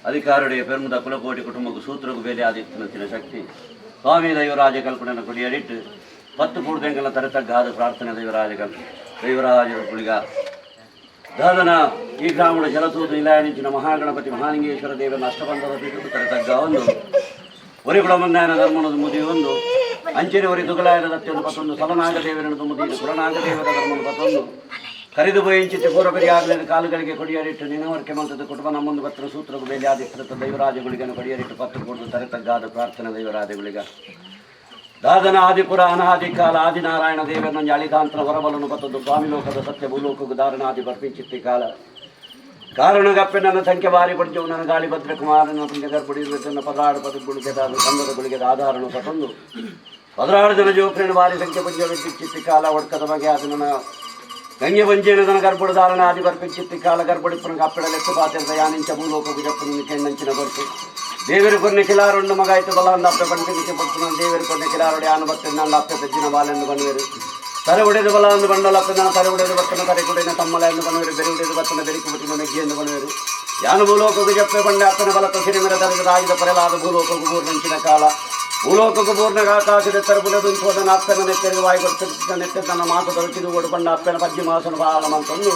ಅಧಿಕಾರುடைய பெருமுத ಕುಲಕೋಟಿ ಕುಟುಂಬಕ್ಕೆ ಸೂತ್ರಕ್ಕೆ ಬೇಲೆ ಆದಿತ್ಯನಂತಿನ ಶಕ್ತಿ ಸ್ವಾಮಿ ದೈವರಾಜ ಕಲ್ಪನೆಯನ್ನು ಕೊಡಿಯಡಿಟ್ಟು 10 ಕೂಡದೆಂಗಲ ತರತಗ್ಗಾದ ಪ್ರಾರ್ಥನೆ ದೈವರಾಜ ಕುಳಿಗ ದಾದನ ಈ ಗ್ರಾಮದ ಜಲತೂತು ಇಲಾಯನಿಂಚಿನ ಮಹಾಗಣಪತಿ ಮಹಾಲಿಂಗೇಶ್ವರ ದೇವನ ಅಷ್ಟಬಂಧದ ಪೀಠದ ತರತಗ್ಗ ಒಂದು ಒರಿಗುಳ ಮಂಗಾಯನ ಧರ್ಮನದು ಮುದಿ ಒಂದು ಅಂಚೆನೆ ಒರಿ ತುಗಲಾಯನ ದತ್ತೆಯನ್ನು ಪತ್ತೊಂದು ಸಲನಾಗ ದೇವರನದು ಮುದಿ ಕುಲನಾಗ ದೇವರ ಧರ್ಮದ ಪತ್ತೊಂದು ಕರಿದು ಬಯಂಚಿತೆ ಪೂರ್ವಪರಿ ಆಗಲಿದ ಕಾಲುಗಳಿಗೆ ಕೊಡಿಯರಿಟ್ಟು ನಿನವರ್ಕೆ ಮಂತದ ಕುಟುಂಬ ನಮ್ಮೊಂದು ಪತ್ರ ಸೂತ್ರକୁ ಬೇಲೆ ಆದಿತ್ಯತ ದೈವರಾಜಗಳಿಗನ್ನು ಕೊಡಿಯರಿಟ್ಟು 10 ಕೂಡದ ತರತಗ್ಗಾದ ಪ್ರಾರ್ಥನೆ ದೈವರಾಜಗಳಿಗ ದಾದನ ಆದಿಪುರ ಅನಾದಿ ಕಾಲ ಆದಿನಾರಾಯಣ ದೇವರನ್ನ ಜಾಳಿದಾಂತರ ಹೊರಬಲನು ಪತ್ತೊಂದು ಸ್ವಾಮಿ ಲೋಕದ ಸತ್ಯ ಭೂಲೋಕವು ದಾರಣಾದಿ ಬರ್ಪಿಂಚಿತ್ತಿ ಕಾಲ ಕಾರಣಗಪ್ಪೆ ನನ್ನ ಸಂಖ್ಯೆ ಬಾರಿ ಪಡ್ಜವು ನನ್ನ ಗಾಳಿ ಭದ್ರ ಕುಮಾರನ ಪುಣ್ಯ ಗರ್ಭಡಿರುವುದನ್ನು ಪದರಾಡು ಪದಗುಳಿಗೆದ ಕಂದದ ಗುಳಿಗೆದ ಆಧಾರನು ಪತ್ತೊಂದು 16 ಜನ ಜೋಕ್ರೇಣ ಬಾರಿ ಸಂಖ್ಯೆ ಪುಣ್ಯ ವಿದ್ಯುಚ್ಚಿತ್ತಿ ಕಾಲ ಒಡ್ಕದ ಬಗೆ ಅದು ನನ್ನ ಗಂಗೆ ಬಂಜೇನ ತನ ಗರ್ಭುಡ ಧಾರಣ ಆದಿ ಬರ್ಪಿಚ್ಚಿತ್ತಿ ಕಾಲ ಗರ್ಭಡಿಪ್ಪನ ಕಪ್ಪಡ ಲೆಕ್ಕ ಪಾತ್ರದ ಯಾನಿಂಚ ಭೂಲೋಕ ಜಪ್ಪನ ಕೆಣ್ಣಂಚಿನ ಬರ್ತು ದೇವರು ಕೊನೆ ಕಿಲಾರೊಂದು ಮಗ ಆಯ್ತು ಬಲ ಅಪ್ಪೆ ಪಂಡಿಗೆ ಪಡ್ತು ನಾನು ದೇವರು ಕೊನೆ ಕಿಲಾರೊಡೆ ಆನು ಬರ್ತೇನೆ ನನ್ನ ಅಪ್ಪೆ ಪೆಜ್ಜಿನ ಬಾಲೆಂದು ಬಂದುವರು ತರೆ ಹೊಡೆದು ಬಲ ಎಂದು ಬಂಡಲ ಅಪ್ಪೆ ನಾನು ತರೆ ಹೊಡೆದು ಬರ್ತನ ತರೆ ಕುಡಿನ ತಮ್ಮಲ ಎಂದು ಬಂದುವರು ಬೆರೆ ಹೊಡೆದು ಬರ್ತನ ಬೆರಿಕು ಬಿಟ್ಟಿನ ಮೆಜ್ಜಿ ಎಂದು ಬಂದುವರು ಯಾನು ಭೂಲೋಕಕ್ಕೆ ಜಪ್ಪೆ ಬಂಡೆ ಅಪ್ಪನ ಬಲಕ ಸಿರಿಮೆರ ತರದ ರಾಜದ ಪರಲಾದ ಭೂಲೋಕಕ್ಕೆ ಪೂರ್ಣಂಚಿನ ಕಾಲ ಭೂಲೋಕಕ್ಕೆ ಪೂರ್ಣಗ ಆಕಾಶದ ತರಬುಲದು ಸೋದನ ಅಪ್ಪನ ನೆತ್ತರಿಗೆ ವಾಯಿ ಕೊಡ್ತಿದ್ದ ನೆತ್ತ ತನ್ನ ಮಾತು ತರುಚಿದು ಓಡಿಕೊಂಡ ಅಪ್ಪನ ಪಜ್ಜಿ ಮಾಸನ ಬಾಲಮಂತಂದು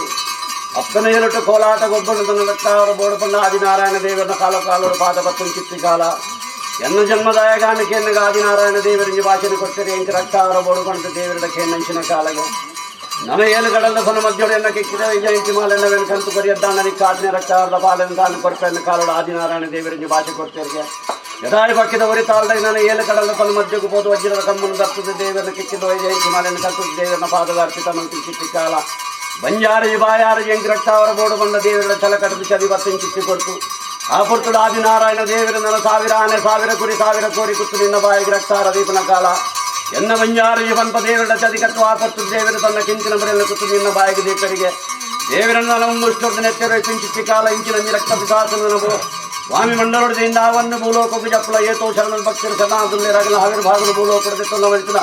ಅಪ್ಪನ ಎರಟು ಕೋಲಾಟ ಗೊಬ್ಬರು ತನ್ನ ಲೆಕ್ಕಾವರು ಬೋಡಕೊಂಡ ಆದಿನಾರಾಯಣ ದೇವರನ್ನ ಕಾಲೋಡು ಪಾದ ಪತ್ತು ಚಿತ್ತಿ ಕಾಲ ಎನ್ನ ಜನ್ಮದಾಯಗಾನಕ್ಕೆ ಎನ್ನಗ ಆದಿನಾರಾಯಣ ದೇವರಿಗೆ ಭಾಷಣ ಕೊಡ್ತಾರೆ ಎಂಕ ರಕ್ತಾವರ ಬೋಡುಕೊಂಡ ದೇವರದ ಕೆನ್ನಂಚಿನ ಕಾಲಗೆ ನನ್ನ ಏಳುಗಡಲ್ಲ ಸೊನ ಮಧ್ಯೊಡೆ ಎನ್ನ ಕಿಕ್ಕಿದ ಜಯಂತಿ ಮಾಲೆನ್ನ ವೆನಕಂತು ಕರಿಯದ್ದಾಣನಿ ಕಾಟಿನ ರಕ್ತಾವರದ ಪಾಲನ್ನು ತಾನು ಕೊಡ್ಪೆನ್ನ ಕಾಲೋಡು ಆದಿನಾರಾಯಣ ದೇವರಿಗೆ ಭಾಷೆ ಕೊಡ್ತಾರೆ ಯಥಾಯ ಪಕ್ಕಿದ ಒರಿ ತಾಳ್ದಾಗ ನಾನು ಏಳು ಕಡಲ ಸೊನ ಮಧ್ಯಕ್ಕೆ ಹೋದು ವಜ್ರದ ಕಮ್ಮನ್ನು ದರ್ತದ ದೇವರನ್ನ ಕಿಕ್ಕಿದ ಜಯಂತಿ ಮಾಲೆಯನ್ನು ಕಲ್ತು ದೇವರನ್ನ ಪಾದದ ಅರ್ಪಿತನಂತ ಚಿತ್ತಿ ಕಾಲ ಬಂಜಾರಜಿ ಬಾಯಾರಜಿ ಎಂಕ ರಕ್ತಾವರ ಬೋಡುಕೊಂಡ ದೇವರ ಛಲಕಟದ ಚದಿ ಚಿತ್ತಿ ಕೊಡ್ತು ಆ ಪುರ್ತುಡು ಆದಿನಾರಾಯಣ ದೇವರ ನನ್ನ ಸಾವಿರ ಆನೆ ಸಾವಿರ ಕುರಿ ಸಾವಿರ ಕೋರಿ ಕುತ್ತು ನಿನ್ನ ಬಾಯಿಗೆ ರಕ್ತಾರ ದೀಪನ ಕಾಲ ಎನ್ನ ಬಂಜಾರಜಿ ಪಂಪ ದೇವರ ಚದಿ ಕಟ್ಟು ಆ ಪುರ್ತು ದೇವರ ತನ್ನ ಕಿಂಚಿನ ಬರೆಯಲು ಕುತ್ತು ನಿನ್ನ ಬಾಯಿಗೆ ದೀಪರಿಗೆ ದೇವರನ್ನ ನಮ್ಮಷ್ಟೊಂದು ನೆತ್ತೆರ ಪಿಂಚಿತ್ತಿ ಕಾಲ ಇಂಚಿನಂಜಿ ರಕ್ತ ಪಿತಾಸನ ನಮೋ ಸ್ವಾಮಿ ಮಂಡಲದಿಂದ ಆವನ್ನು ಭೂಲೋಕಕ್ಕೆ ಜಪ್ಪಲ ಏತೋ ಶರಣ ಭಕ್ತರು ಸದಾದುಲ್ಯ ರಗಲ ಆವಿರ್ಭಾಗದ ಭೂಲೋಕದ ತೊಂದವಳಿಸಿದ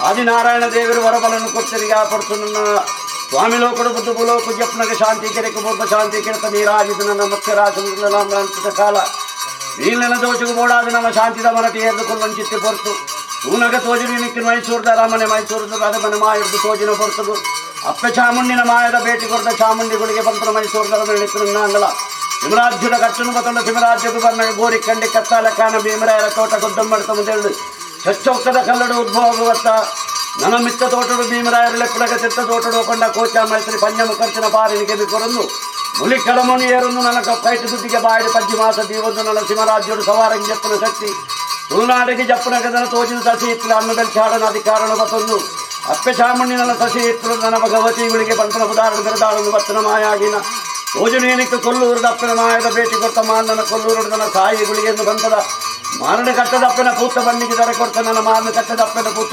ಆದಿನಾರಾಯಣ ದೇವರು ವರಬಲನ್ನು ಕೊತ್ತರಿಗೆ ಆ ಪುರ್ತು ನನ್ನ ಸ್ವಾಮಿ ಲೋಕದ ಬುದ್ಧ ಭೂಲೋಕ ಜಪ್ಪನಗೆ ಶಾಂತಿ ಕೆರೆಗೆ ಬೋರ್ಬ ಶಾಂತಿ ಕೆರೆತ ನೀರಾಜಿದ ನನ್ನ ಮತ್ಸ್ಯರಾಜ ಕಾಲ ನೀಲಿನ ದೋಷకు ಬೋಡಾದ ನಮ್ಮ ಶಾಂತಿದ ಮನಟಿ ಏರ್ದುಕೊಳ್ಳಂಚಿತ್ತೆ ಪೊರ್ತು ತೂನಗ ತೋಜಿನ ನಿಕ್ಕಿ ಮೈಸೂರದ ರಾಮನೆ ಮೈಸೂರದ ರಾಜಮನೆ ಮಾಯದ್ದು ತೋಜಿನ ಪೊರ್ತದು ಅಪ್ಪೆ ಚಾಮುಂಡಿನ ಮಾಯದ ಭೇಟಿ ಕೊಡ್ದ ಚಾಮುಂಡಿಗಳಿಗೆ ಬಂತರ ಮೈಸೂರದ ನಿಕ್ಕಿನ ಅಂಗಲ ಸಿಮರಾಜ್ಯದ ಕಟ್ಟನು ಬತ್ತೊಂಡ ಸಿಮರಾಜ್ಯದ ಬರ್ನ ಗೋರಿ ಕಂಡಿ ಕತ್ತಾಲ ಕಾನ ಭೀಮರಾಯರ ತೋಟ ಗುದ್ದಮ್ಮಡ್ತ ಮುಂದೆಳ್ದು ಚಚ್ಚೊಕ್ಕದ ಕಲ್ಲಡು ಉದ್ಭವತ್ತ ನನ್ನ ಮಿತ್ತ ತೋಟಡು ಭೀಮರಾಯರ ಲೆಪ್ಪಡಗ ತೆತ್ತ ತೋಟಡು ಕೊಂಡ ಕೋಚ ಮೈತ್ರಿ ಪಂಜಮು ಖರ್ಚಿನ ಪಾರಿನಿಗೆ ಬಿಕೊರನ್ನು ಮುಲಿ ಕಳಮಣಿ ಏರನ್ನು ನನ್ನ ಕೈಟು ದುಡ್ಡಿಗೆ ಬಾಯಿಡು ಪಜ್ಜಿ ಮಾಸ ದೀವೊಂದು ನನ್ನ ಸಿಮರಾಜ್ಯಡು ಸವಾರಂಗಿ ಜಪ್ಪನ ಶಕ್ತಿ ತುಳುನಾಡಿಗೆ ಜಪ್ಪನ ಗದನ ತೋಜಿನ ಸಸಿ ಇತ್ತಲ ಅನ್ನದಲ್ಲಿ ಚಾಡನ ಅಧಿಕಾರಣ ಬತ್ತೊಂದು ಅಪ್ಪೆ ಚಾಮುಂಡಿ ನನ್ನ ಸಸಿ ಇತ್ತಲು ನನ್ನ ಭಗವತಿಗಳಿಗೆ ಪಂಪನ ಉದಾಹರಣೆ ಬೆರೆದಾಳನ್ನು ಬತ್ತನ ಮಾಯಾಗಿನ ಯೋಜನೆಯನಿಕ್ಕೆ ಕೊಲ್ಲೂರದ ಅಪ್ಪನ ಮಾಯದ ಭೇಟಿ ಕೊಟ್ಟ ಮಾನನ ಕೊಲ್ಲೂರು ನನ್ನ ಸಾಯಿಗಳಿಗೆ ಎಂದು ಬಂತದ ಮಾರಣ ಕಟ್ಟದ ಅಪ್ಪನ ಪೂತ ಬಣ್ಣಿಗೆ ದರೆ ಕೊಡ್ತ ನನ್ನ ಮಾರಣ ಕಟ್ಟದ ಅಪ್ಪನ ಪೂತ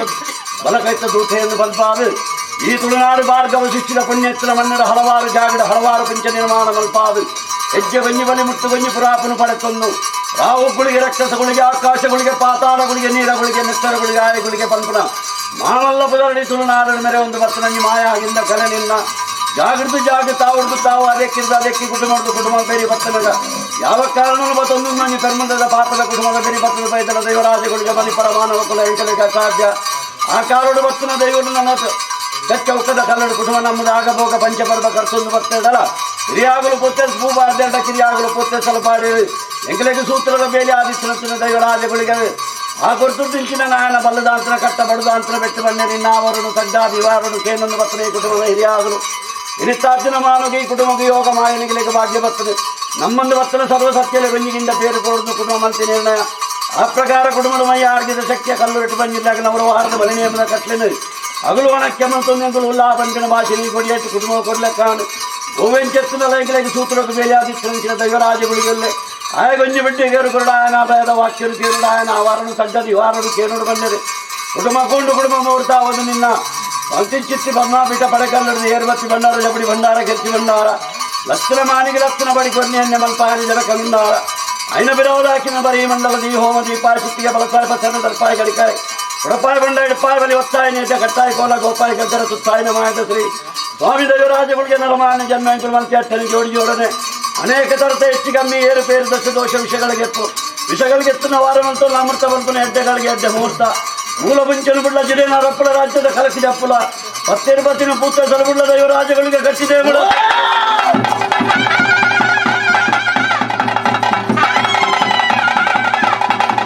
ಬಲಕೈತ ದೂತೆಯನ್ನು ಬಲ್ಪಾದು ಈ ತುಳುನಾಡು ಭಾರ್ಗವ ಶಿಷ್ಟಿದ ಪುಣ್ಯತ್ತಿನ ಮನ್ನಡ ಹಲವಾರು ಜಾಗದ ಹಲವಾರು ಪಂಚ ನಿರ್ಮಾಣ ಮಲ್ಪಾದು ಹೆಜ್ಜೆ ಬನ್ನಿ ಬಲಿ ಮುಟ್ಟು ಬನ್ನಿ ಪುರಾಪುನು ಪಡೆತೊಂದು ರಾಹುಗಳಿಗೆ ರಕ್ಷಸಗಳಿಗೆ ಆಕಾಶಗಳಿಗೆ ಪಾತಾಳಗಳಿಗೆ ನೀರಗಳಿಗೆ ನೆತ್ತರಗಳಿಗೆ ಆಯಗಳಿಗೆ ಪಂಪನ ಮಾನಲ್ಲ ಪುದರಡಿ ತುಳುನಾಡಿನ ಮೇರೆ ಒಂದು ಬರ್ತನಂಜಿ ಮಾಯಾಗಿಂದ ಕಲೆ ನಿನ್ನ ಜಾಗೃತಿ ಜಾಗ ತಾವುಡ್ದು ತಾವು ಅದಕ್ಕೆ ಕುಟುಂಬ ಬೇರೆ ಬರ್ತನಗ ಯಾವ ಕಾರಣವೂ ಮತ್ತೊಂದು ನಂಗೆ ಕರ್ಮದ ಪಾತ್ರದ ಕುಟುಂಬದ ಬೇರೆ ಬರ್ತದ ಬೈದರ ದೈವರಾಜಗಳಿಗೆ ಬಲಿ ಪರಮಾನವ ಕುಲ ಎಂಕಲಿಗೆ ಸಾಧ್ಯ ಆ ಕಾರಡು ಬರ್ತನ ದೈವರು ನನ್ನ ಚೌಕದ ಕಲ್ಲಡು ಕುಟುಂಬ ನಮ್ಮದು ಆಗಬೋಗ ಪಂಚಪರ್ವ ಕರ್ಸೊಂದು ಬರ್ತದಲ್ಲ ಹಿರಿಯಾಗಲು ಪೊತ್ತೆ ಭೂಬಾರ್ದೆಂಡ ಕಿರಿಯಾಗಲು ಪೊತ್ತೆ ಸಲಪಾಡಿ ಎಂಕಲಿಗೆ ಸೂತ್ರದ ಬೇಲಿ ಆದಿತ್ಯನ ದೈವರಾಜಗಳಿಗೆ ಆ ಕೊರ್ತುಂಚಿನ ನಾಯನ ಬಲ್ಲದಾಂತರ ಕಟ್ಟ ಬಡದಾಂತರ ಬೆಟ್ಟು ಬಂದೆ ನಿನ್ನ ಅವರನ್ನು ಸಡ್ಡಾದಿ ವಾರನು ಕೇನೊಂದು ಬರ್ತನೆ ಈ ಕುಟುಂಬದ ಹಿರಿಯಾಗಲು ಇನಿತ್ತಾರ್ಜನ ಮಾನಗೆ ಈ ಕುಟುಂಬಕ್ಕೆ ಯೋಗ ಮಾಯನಿಗಳಿಗೆ ಭಾಗ್ಯ ಬರ್ತದೆ ನಮ್ಮೊಂದು ಬರ್ತನ ಸರ್ವ ಸತ್ಯಲೆ ಬೆಂಜಿನಿಂದ ಪೇರು ಕೊಡುವುದು ಕುಟುಂಬ ಮಂತ್ರಿ ನಿರ್ಣಯ ಆ ಪ್ರಕಾರ ಕುಟುಂಬದ ಮೈ ಆರ್ಗಿದ ಶಕ್ತಿಯ ಕಲ್ಲುಟ್ಟು ಬಂದಿದ್ದಾಗ ನವರು ವಾರದ ಬಲಿ ನೇಮದ ಕಟ್ಲೆನು ಅಗಲು ಒಣಕ್ಕೆ ಮಂತೊಂದೆಂಗಳು ಉಲ್ಲಾ ಬಂದಿನ ಭಾಷೆ ನೀ ಕೊಡಿಯಟ್ಟು ಕುಟುಂಬ ಕೊಡ್ಲೆಕ್ಕಾನು ಗೋವೆಂಚೆತ್ತಿನ ಲೈಂಗಿಕ ಸೂತ್ರಕ್ಕೆ ಬೇಲಿ ಆದಿತ್ಯನ ದೈವರಾಜಗಳಿಗಲ್ಲೇ ಆಯಗೊಂಜಿ ಬಿಟ್ಟು ಗೇರು ಕೊರಡಾಯನ ಭಯದ ವಾಕ್ಯರು ಕೇರುಡಾಯನ ವಾರನು ಸಡ್ಡದಿ ವಾರನು ಕೇರುಡು ಬಂದರೆ ಕುಟುಂಬ ಕೊಂಡು ಕುಟುಂಬ ಮೂರ್ತಾ ಒಂದು ನಿನ್ನ ಅಂತಿಚಿತ್ತಿ ಬಮ್ಮಾಪೀಠ ಪಡೆಕಲ್ಲರು ಏರ್ಬತ್ತಿ ಭಂಡಾರ ಜಬಡಿ ಭಂಡಾರ ಕೆತ್ತಿ ಭಂಡಾರ ಲಕ್ಷಣ ಮಾನಿಗೆ ಲಕ್ಷಣ ಬಡಿ ಕೊನ್ನೆಯನ್ನೇ ಮಲ್ಪಾಯನಿ ಜನಕ ಮಿಂದಾರ ಐನ ಬಿರೋದಾಕಿನ ಬರೀ ಮಂಡಲ ದಿ ಹೋಮ ದೀಪಾಯ ಸುತ್ತಿಗೆ ಬಲಸಾಯ ಪಸನ ದರ್ಪಾಯ ಗಡಿಕಾಯ ಉಡಪಾಯ ಬಂಡ ಇಡಪಾಯ ಬಲಿ ಒತ್ತಾಯ ನೇತ ಕಟ್ಟಾಯ ಕೋಲ ಗೋಪಾಯ ಗದ್ದರ ಸುತ್ತಾಯನ ಮಾಯದ ಶ್ರೀ ಸ್ವಾಮಿ ದೈವರಾಜಗಳಿಗೆ ನರಮಾನ ಜನ್ಮ ಮಂತ್ರಿ ಅಟ್ಟನೆ ಜೋಡಿ ಜೋಡನೆ ಅನೇಕ ತರದ ಹೆಚ್ಚು ಕಮ್ಮಿ ಏರುಪೇರು ದಶ ದೋಷ ವಿಷಗಳಿಗೆ ಎತ್ತಿನ ವಾರವಂತೂ ಅಮೃತ ಬಂತನ ಹೆಡ್ಡೆಗಳಿಗೆ ಹೆಡ್ಡೆ ಮುಹೂರ್ತ ಮೂಲ ಮುಂಚೆನು ಬಿಡ್ಲ ಜಿಡೇನ ರಪ್ಪಳ ರಾಜ್ಯದ ಕಲಕಿದ ಅಪ್ಪುಲ 10 ಪೂತ ಸಲಬುಳ್ಳದ ಯುವರಾಜಗಳಿಗೆ ಕಟ್ಟಿದೆ